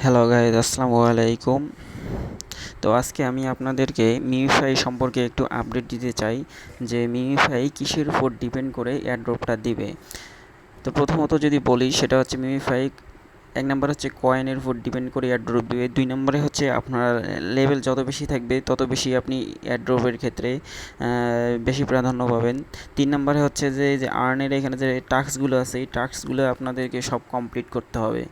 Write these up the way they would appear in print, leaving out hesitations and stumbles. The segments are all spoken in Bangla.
হ্যালো গাইজ, আসসালামু আলাইকুম। তো আজকে আমি আপনাদেরকে মিমিফাই সম্পর্কে একটু আপডেট দিতে চাই যে মিমিফাই কিসের উপর ডিপেন্ড করে এয়ারড্রপটা দিবে। তো প্রথমত যদি বলি সেটা হচ্ছে মিমিফাই এক নম্বর হচ্ছে কয়েনের উপর ডিপেন্ড করে এয়ারড্রপ দিবে। দুই নম্বরে হচ্ছে আপনার লেভেল যত বেশি থাকবে তত বেশি আপনি এয়ারড্রপের ক্ষেত্রে বেশি প্রাধান্য পাবেন। তিন নম্বরে হচ্ছে যে আর্নের এখানে যে টাস্কগুলো আছে এই টাস্কগুলো আপনাদেরকে সব কমপ্লিট করতে হবে।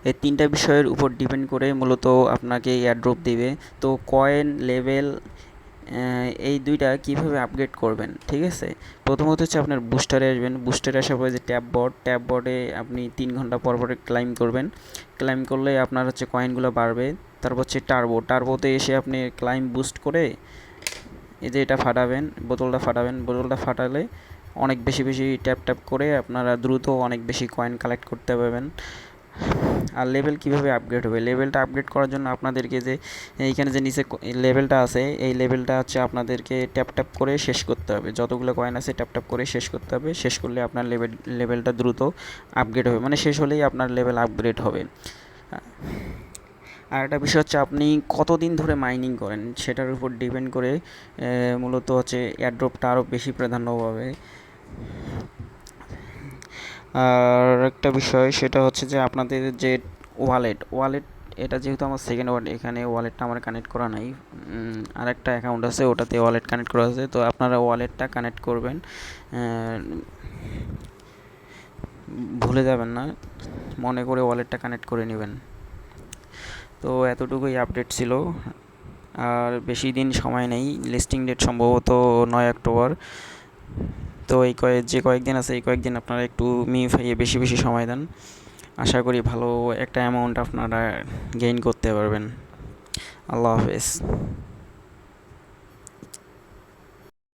এই তিনটা বিষয়ের উপর ডিপেন্ড করে মূলত আপনাকে এয়ারড্রপ দিবে। তো কয়েন লেভেল এই দুইটা কিভাবে আপগ্রেড করবেন, ঠিক আছে। প্রথমত হচ্ছে আপনার বুস্টারে আসবেন। বুস্টারে আসার পরে যে ট্যাব বোর্ডে আপনি 3 ঘন্টা পর পরে ক্লাইম করবেন। ক্লাইম করলে আপনার হচ্ছে কয়েনগুলো বাড়বে। তারপর হচ্ছে টার্বোতে এসে আপনি ক্লাইম বুস্ট করে এই যে এটা ফাটাবেন, বোতলটা ফাটালে অনেক বেশি বেশি ট্যাপ করে আপনারা দ্রুত অনেক বেশি কয়েন কালেক্ট করতে পারবেন। আর লেভেল কিভাবে আপগ্রেড হবে, লেভেলটা আপগ্রেড করার জন্য আপনাদেরকে যে এইখানে যে নিচে লেভেলটা আছে এই লেভেলটা হচ্ছে আপনাদেরকে ট্যাপ করে শেষ করতে হবে। যতগুলো কয়েন আছে ট্যাপ করে শেষ করতে হবে। শেষ করলে আপনার লেভেলটা দ্রুত আপগ্রেড হবে, মানে শেষ হলেই আপনার লেভেল আপগ্রেড হবে। আর একটা বিষয় হচ্ছে আপনি কতদিন ধরে মাইনিং করেন সেটার উপর ডিপেন্ড করে মূলত হচ্ছে এয়ারড্রপটা আরও বেশি প্রাধান্য পাবে। আর একটা বিষয় সেটা হচ্ছে যে আপনাদের যে ওয়ালেট এটা যেহেতু আমার সেকেন্ড ওয়ালেট, এখানে ওয়ালেটটা আমার কানেক্ট করা নাই। আর একটা অ্যাকাউন্ট আছে ওটাতে ওয়ালেট কানেক্ট করা আছে। তো আপনারা ওয়ালেটটা কানেক্ট করবেন, ভুলে যাবেন না, মনে করে ওয়ালেটটা কানেক্ট করে নেবেন। তো এতটুকুই আপডেট ছিল, আর বেশি দিন সময় নেই। লিস্টিং ডেট সম্ভবত 9 অক্টোবর। তো যে কয়েকদিন আছে এই কয়েকদিন আপনারা একটু মিমিফাইয়ে বেশি বেশি সময় দেন। আশা করি ভালো একটা অ্যামাউন্ট আপনারা গেইন করতে পারবেন। আল্লাহ হাফেজ।